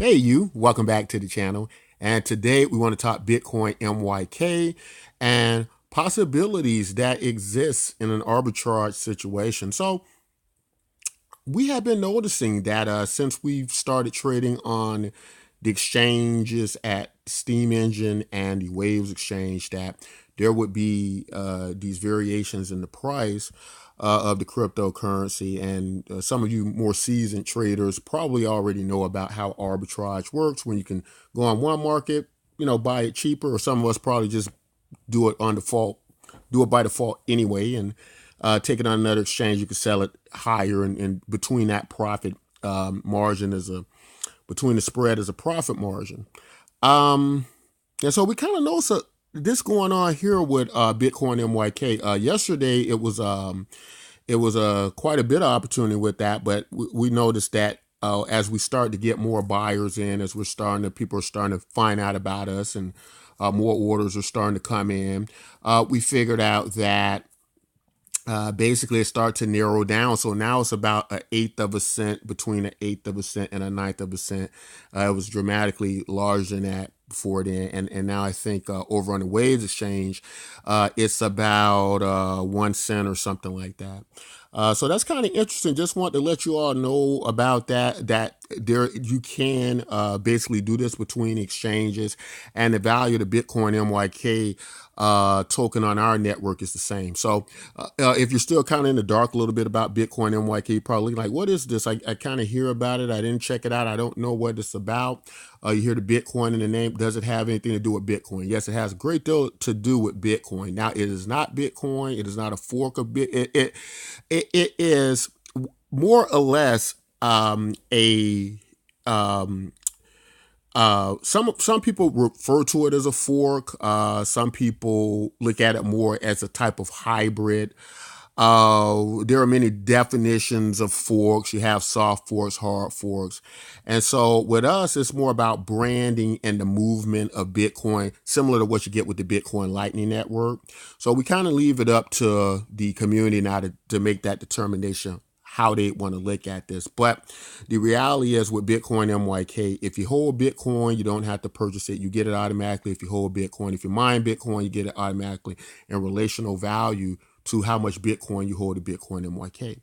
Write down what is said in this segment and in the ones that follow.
Hey, welcome back to the channel. And today we want to talk Bitcoin MYK and possibilities that exist in an arbitrage situation. So, we have been noticing that since we've started trading on the exchanges at Steam Engine and the Waves exchange, that there would be these variations in the price of the cryptocurrency. And some of you more seasoned traders probably already know about how arbitrage works, when you can go on one market, buy it cheaper, or some of us probably just do it on default, do it by default anyway, and take it on another exchange. You can sell it higher, and between that profit margin is between the spread is a profit margin. Um, and so we kind of notice this going on here with Bitcoin MYK. Yesterday it was quite a bit of opportunity with that, but we noticed that as we start to get more buyers in, as people are starting to find out about us, and more orders are starting to come in, we figured out that basically it started to narrow down. So now it's about an eighth of a cent, between an eighth of a cent and a ninth of a cent. It was dramatically larger than that before then. And now I think over on the Waves exchange, it's about 1 cent or something like that. So that's kind of interesting. Just want to let you all know about that there you can basically do this between exchanges, and the value of the Bitcoin MYK token on our network is the same. So if you're still kind of in the dark a little bit about Bitcoin MYK, you're probably like, what is this? I kind of hear about it. I didn't check it out. I don't know what it's about. You hear the Bitcoin in the name. Does it have anything to do with Bitcoin? Yes, it has a great deal to do with Bitcoin. Now, it is not Bitcoin. It is not a fork of it is more or less a some people refer to it as a fork. Some people look at it more as a type of hybrid. There are many definitions of forks. You have soft forks, hard forks. And so with us, it's more about branding and the movement of Bitcoin, similar to what you get with the Bitcoin Lightning Network. So we kind of leave it up to the community now to make that determination how they want to look at this. But the reality is, with Bitcoin MYK, if you hold Bitcoin, you don't have to purchase it. You get it automatically if you hold Bitcoin. If you mine Bitcoin, you get it automatically in relational value to how much Bitcoin you hold to Bitcoin MYK.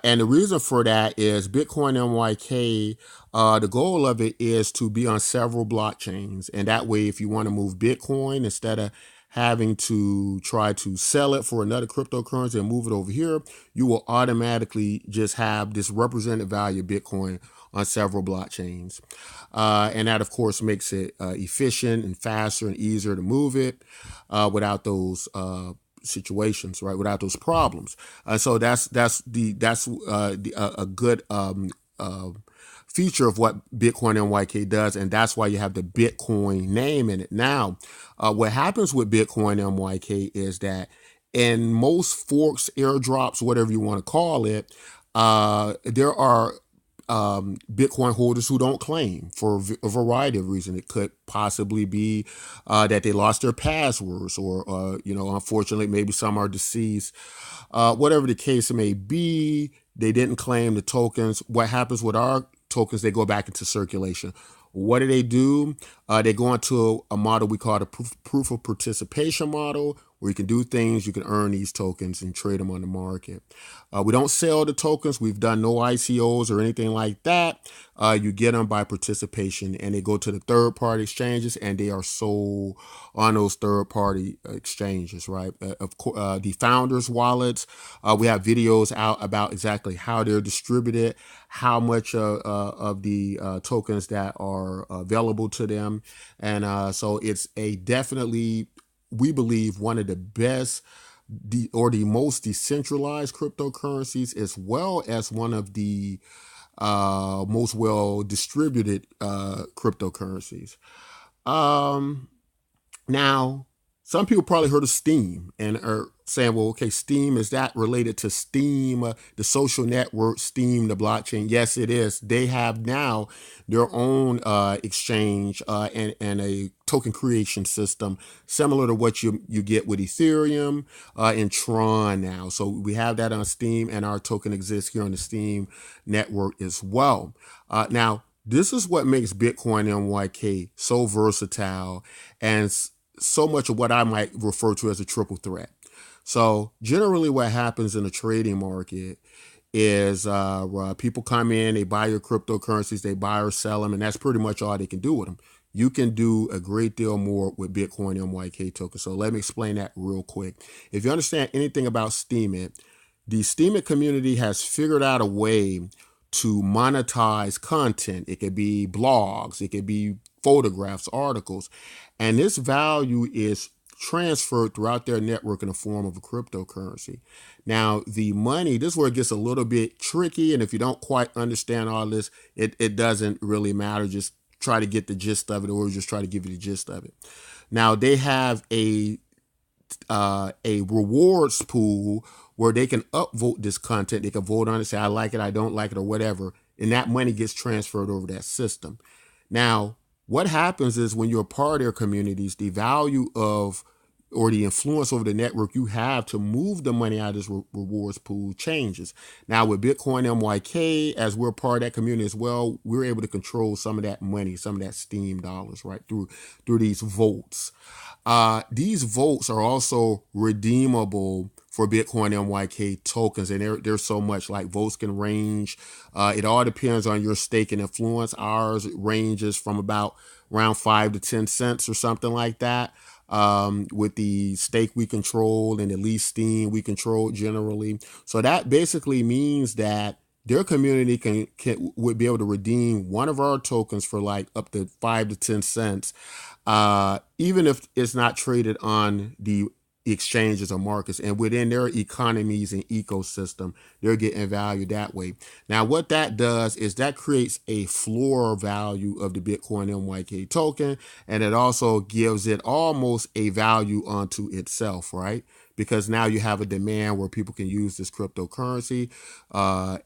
And the reason for that is Bitcoin MYK, the goal of it is to be on several blockchains. And that way, if you want to move Bitcoin, instead of having to try to sell it for another cryptocurrency and move it over here, you will automatically just have this represented value of Bitcoin on several blockchains. And that, of course, makes it efficient and faster and easier to move it without those situations, right? Without those problems. So that's a good feature of what Bitcoin MYK does, and that's why you have the Bitcoin name in it. Now, what happens with Bitcoin MYK is that in most forks, airdrops, whatever you want to call it, there are Bitcoin holders who don't claim for a variety of reasons. It could possibly be that they lost their passwords, or unfortunately, maybe some are deceased. Whatever the case may be, they didn't claim the tokens. What happens with our tokens? They go back into circulation. What do? They go into a model we call the proof of participation model, where you can do things, you can earn these tokens and trade them on the market. We don't sell the tokens. We've done no ICOs or anything like that. You get them by participation, and they go to the third-party exchanges, and they are sold on those third-party exchanges, right? Of course, the founders' wallets, we have videos out about exactly how they're distributed, how much of the tokens that are available to them. And so it's a definitely, we believe, one of the best the most decentralized cryptocurrencies, as well as one of the most well distributed cryptocurrencies. Um, Now, some people probably heard of Steam and are saying, well, okay, Steam, is that related to Steam, the social network, Steam, the blockchain? Yes, it is. They have now their own exchange and a token creation system similar to what you get with Ethereum and Tron now. So we have that on Steam, and our token exists here on the Steam network as well. Now, This is what makes Bitcoin MYK so versatile and so much of what I might refer to as a triple threat. So generally what happens in the trading market is people come in, they buy your cryptocurrencies, they buy or sell them, and that's pretty much all they can do with them. You can do a great deal more with Bitcoin MYK token. So let me explain that real quick. If you understand anything about Steemit, the Steemit community has figured out a way to monetize content. It could be blogs, it could be photographs, articles, and this value is transferred throughout their network in the form of a cryptocurrency. Now, the money, this is where it gets a little bit tricky, and if you don't quite understand all this, it doesn't really matter. Just try to get the gist of it, or just try to give you the gist of it. Now, they have a rewards pool where they can upvote this content. They can vote on it, say I like it, I don't like it, or whatever, and that money gets transferred over that system. Now, what happens is when you're a part of their communities, the value of or the influence over the network you have to move the money out of this rewards pool changes. Now with Bitcoin MYK, as we're part of that community as well, we're able to control some of that money, some of that Steem dollars, right, through these votes. These votes are also redeemable for Bitcoin MYK tokens, and there's so much. Like votes can range. It all depends on your stake and influence. Ours ranges from about around 5 to 10 cents or something like that. With the stake we control and the least Steem we control generally. So that basically means that their community would be able to redeem one of our tokens for like up to 5 to 10 cents, even if it's not traded on the exchanges or markets, and within their economies and ecosystem, they're getting value that way. Now, what that does is that creates a floor value of the Bitcoin MYK token, and it also gives it almost a value unto itself, right? Because now you have a demand where people can use this cryptocurrency,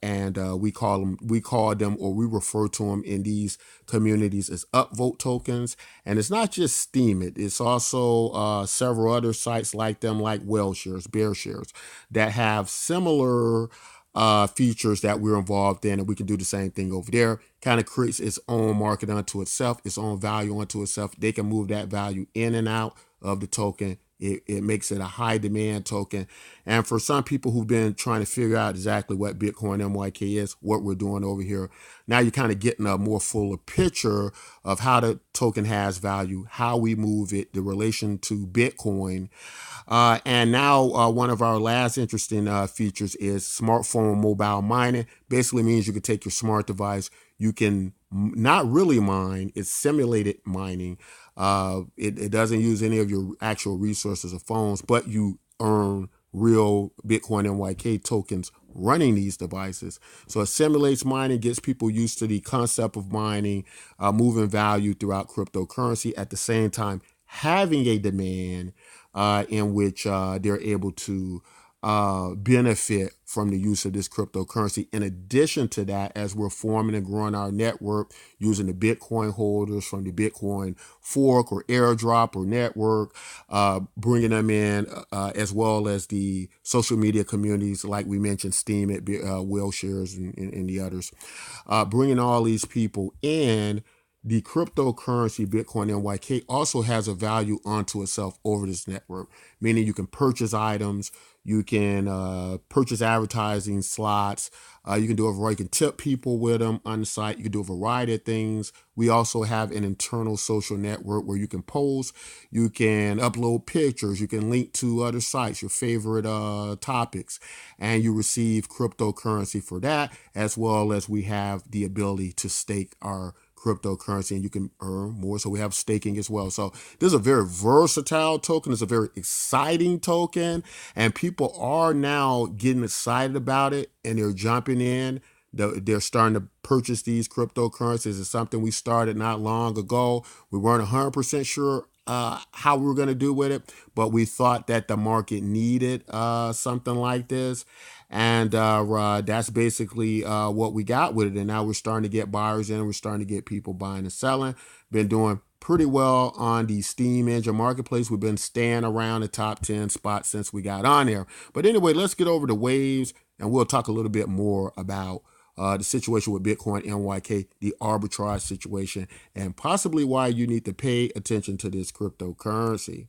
and we call them, or we refer to them in these communities as upvote tokens. And it's not just Steem it's also several other sites like them, like Whale Shares, Bear Shares, that have similar features that we're involved in, and we can do the same thing over there. Kind of creates its own market unto itself, its own value unto itself. They can move that value in and out of the token. It makes it a high demand token. And for some people who've been trying to figure out exactly what Bitcoin MYK is, what we're doing over here, now you're kind of getting a more fuller picture of how the token has value, how we move it, the relation to Bitcoin. And now one of our last interesting features is smartphone mobile mining. Basically means you can take your smart device, you can not really mine, it's simulated mining. It doesn't use any of your actual resources or phones, but you earn real Bitcoin MYK tokens running these devices. So it simulates mining, gets people used to the concept of mining, moving value throughout cryptocurrency, at the same time having a demand in which they're able to benefit from the use of this cryptocurrency. In addition to that, as we're forming and growing our network using the Bitcoin holders from the Bitcoin fork or airdrop or network, bringing them in, as well as the social media communities like we mentioned, Steem, Whale Shares, and the others, bringing all these people in. The cryptocurrency Bitcoin MYK also has a value unto itself over this network, meaning you can purchase items, you can purchase advertising slots, you can do a variety, you can tip people with them on the site, you can do a variety of things. We also have an internal social network where you can post, you can upload pictures, you can link to other sites, your favorite topics, and you receive cryptocurrency for that, as well as we have the ability to stake our cryptocurrency, and you can earn more. So we have staking as well. So this is a very versatile token. It's a very exciting token, and people are now getting excited about it, and they're jumping in. They're starting to purchase these cryptocurrencies. It's something we started not long ago. We weren't 100% sure how we were going to do with it, but we thought that the market needed something like this. And that's basically what we got with it. And now we're starting to get buyers in. We're starting to get people buying and selling. Been doing pretty well on the Steem Engine Marketplace. We've been staying around the top 10 spots since we got on there. But anyway, let's get over the waves, and we'll talk a little bit more about the situation with Bitcoin MYK, the arbitrage situation, and possibly why you need to pay attention to this cryptocurrency.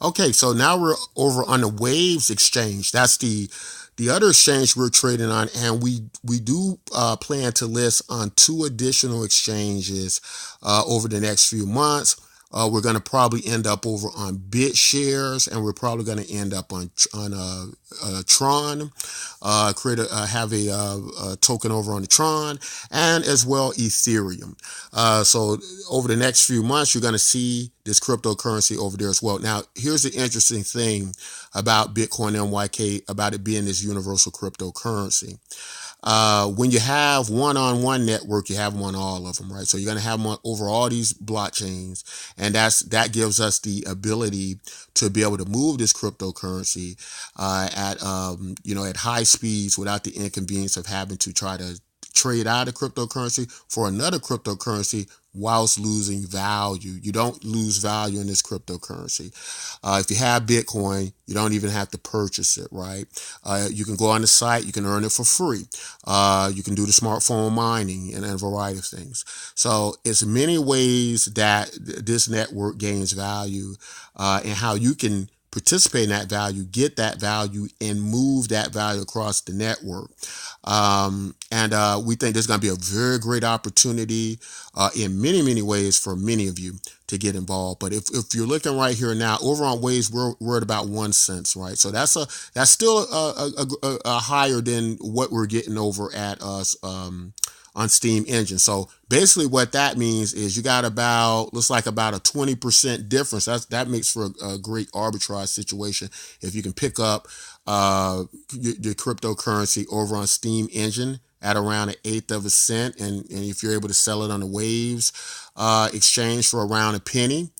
Okay, so now we're over on the Waves exchange. That's the other exchange we're trading on, and we do plan to list on two additional exchanges over the next few months. We're going to probably end up over on BitShares, and we're probably going to end up on Tron. Have a token over on the Tron, and as well Ethereum. So over the next few months, you're going to see this cryptocurrency over there as well. Now, here's the interesting thing about Bitcoin MYK, about it being this universal cryptocurrency. When you have one-on-one network, you have them on all of them, right? So you're going to have them over all these blockchains, and that gives us the ability to be able to move this cryptocurrency at high speeds without the inconvenience of having to try to trade out a cryptocurrency for another cryptocurrency whilst losing value. You don't lose value in this cryptocurrency. If you have Bitcoin, you don't even have to purchase it, right? You can go on the site, you can earn it for free. You can do the smartphone mining and a variety of things. So it's many ways that this network gains value, and how you can participate in that value, get that value, and move that value across the network. And we think there's going to be a very great opportunity in many, many ways for many of you to get involved. But if you're looking right here now, over on Waves, we're at about 1 cent, right? So that's still a higher than what we're getting over at us on Steam Engine. So basically what that means is you got looks like about a 20% difference. That makes for a great arbitrage situation if you can pick up your cryptocurrency over on Steam Engine at around 1/8 of a cent, and if you're able to sell it on the Waves exchange for around a penny,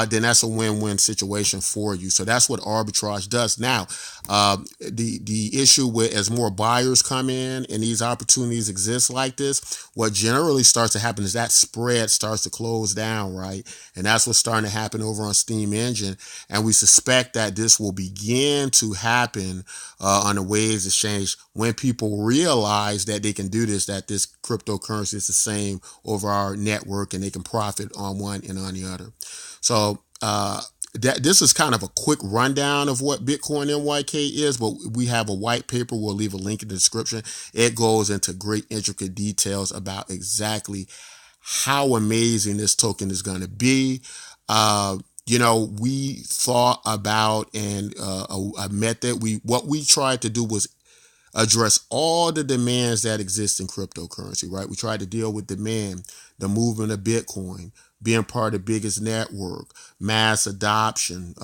then that's a win-win situation for you. So that's what arbitrage does. Now, the issue with, as more buyers come in and these opportunities exist like this, what generally starts to happen is that spread starts to close down, right? And that's what's starting to happen over on Steam Engine. And we suspect that this will begin to happen on the Waves exchange when people realize that they can do this, that this cryptocurrency is the same over our network, and they can profit on one and on the other. So this is kind of a quick rundown of what Bitcoin MYK is, but we have a white paper. We'll leave a link in the description. It goes into great intricate details about exactly how amazing this token is going to be. We thought about a method. What we tried to do was address all the demands that exist in cryptocurrency, right? We tried to deal with demand, the movement of Bitcoin, being part of the biggest network, mass adoption.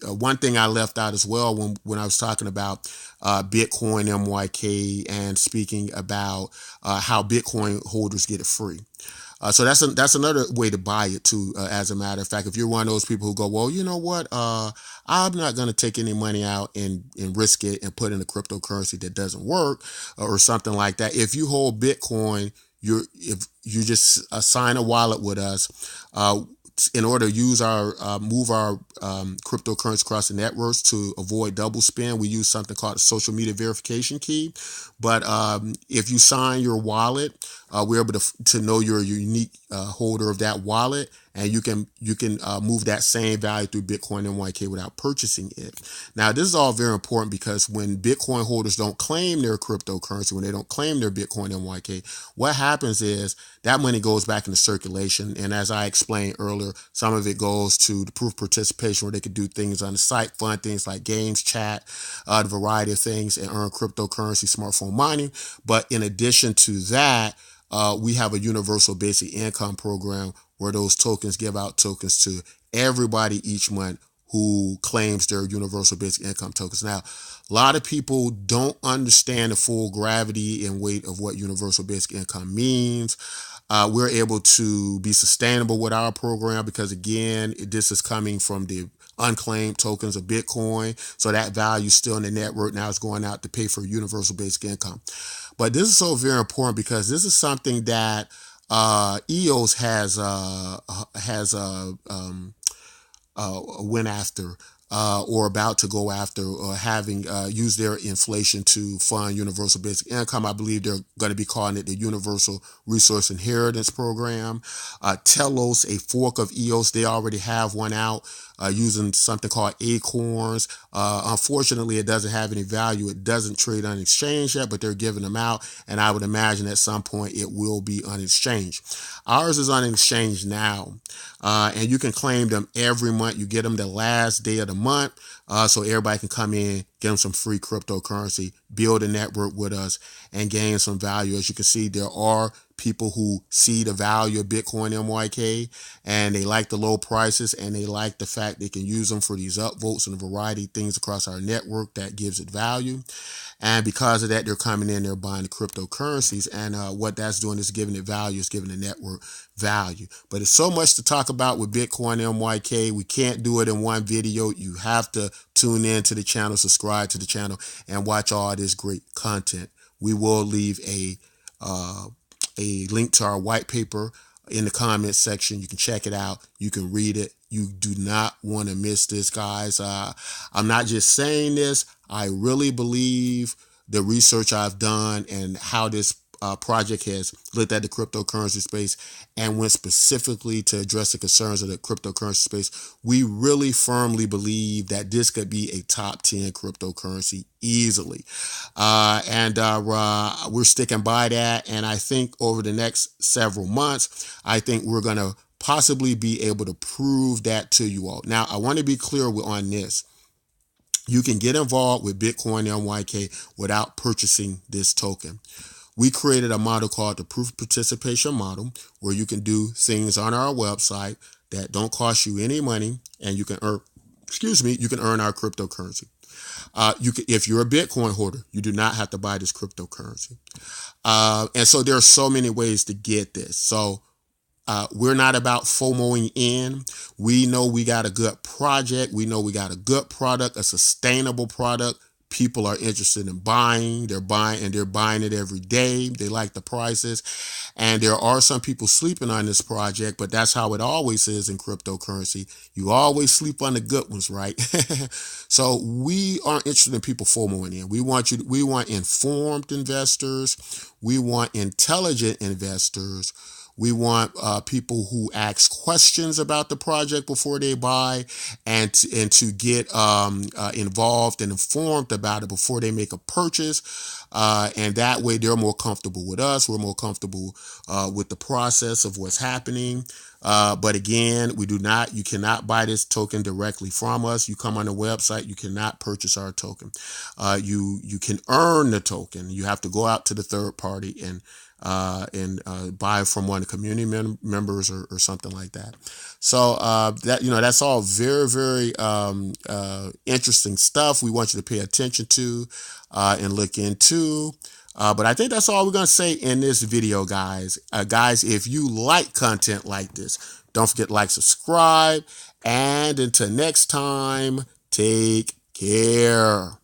One thing I left out as well when I was talking about Bitcoin MYK and speaking about how Bitcoin holders get it free. So that's another way to buy it too. As a matter of fact, if you're one of those people who go, well, you know what, I'm not going to take any money out and risk it and put in a cryptocurrency that doesn't work or something like that. If you hold Bitcoin, if you just assign a wallet with us, in order to use move our cryptocurrency across the networks to avoid double spend, we use something called a social media verification key. But if you sign your wallet, we're able to know you're a unique holder of that wallet, and you can move that same value through Bitcoin MYK without purchasing it. Now, this is all very important because when Bitcoin holders don't claim their cryptocurrency, when they don't claim their Bitcoin MYK, what happens is that money goes back into circulation. And as I explained earlier, some of it goes to the proof of participation, where they could do things on the site, fund things like games, chat, the variety of things, and earn cryptocurrency smartphone mining. But in addition to that, we have a universal basic income program where those tokens give out tokens to everybody each month who claims their universal basic income tokens. Now, a lot of people don't understand the full gravity and weight of what universal basic income means. We're able to be sustainable with our program because, again, this is coming from the unclaimed tokens of Bitcoin. So that value is still in the network. Now it's going out to pay for universal basic income. But this is so very important because this is something that EOS has went after or about to go after, or having used their inflation to fund universal basic income. I believe they're going to be calling it the Universal Resource Inheritance Program. Telos, a fork of EOS, they already have one out using something called Acorns. Unfortunately, it doesn't have any value. It doesn't trade on exchange yet, but they're giving them out, and I would imagine at some point it will be on exchange. Ours is on exchange now, and you can claim them every month. You get them the last day of the month, so everybody can come in, get them some free cryptocurrency, build a network with us, and gain some value. As you can see, there are people who see the value of Bitcoin MYK, and they like the low prices, and they like the fact they can use them for these upvotes and a variety of things across our network that gives it value. And because of that, they're coming in, they're buying the cryptocurrencies. And what that's doing is giving it value, is giving the network value. But there's so much to talk about with Bitcoin MYK. We can't do it in one video. You have to tune in to the channel, subscribe to the channel, and watch all this great content. We will leave a link to our white paper in the comments section. You can check it out. You can read it. You do not want to miss this, guys. I'm not just saying this. I really believe the research I've done and how this project has looked at the cryptocurrency space and went specifically to address the concerns of the cryptocurrency space. We really firmly believe that this could be a top 10 cryptocurrency easily. We're sticking by that. And I think over the next several months, I think we're going to possibly be able to prove that to you all. Now, I want to be clear on this. You can get involved with Bitcoin MYK without purchasing this token. We created a model called the Proof of Participation model, where you can do things on our website that don't cost you any money, and you can earn, you can earn our cryptocurrency. If you're a Bitcoin holder, you do not have to buy this cryptocurrency. And so there are so many ways to get this. So we're not about FOMOing in. We know we got a good project. We know we got a good product, a sustainable product. People are interested in buying. They're buying, and they're buying it every day. They like the prices. And there are some people sleeping on this project, but that's how it always is in cryptocurrency. You always sleep on the good ones, right? So we aren't interested in people FOMOing in. We want informed investors. We want intelligent investors. We want people who ask questions about the project before they buy, and to get involved and informed about it before they make a purchase. And that way they're more comfortable with us. We're more comfortable with the process of what's happening. But again, you cannot buy this token directly from us. You come on the website, you cannot purchase our token. You can earn the token. You have to go out to the third party and buy from one of the community members or something like that. So that's all very, very interesting stuff we want you to pay attention to and look into. But I think that's all we're going to say in this video, guys. Guys, if you like content like this, don't forget to like, subscribe, and until next time, take care.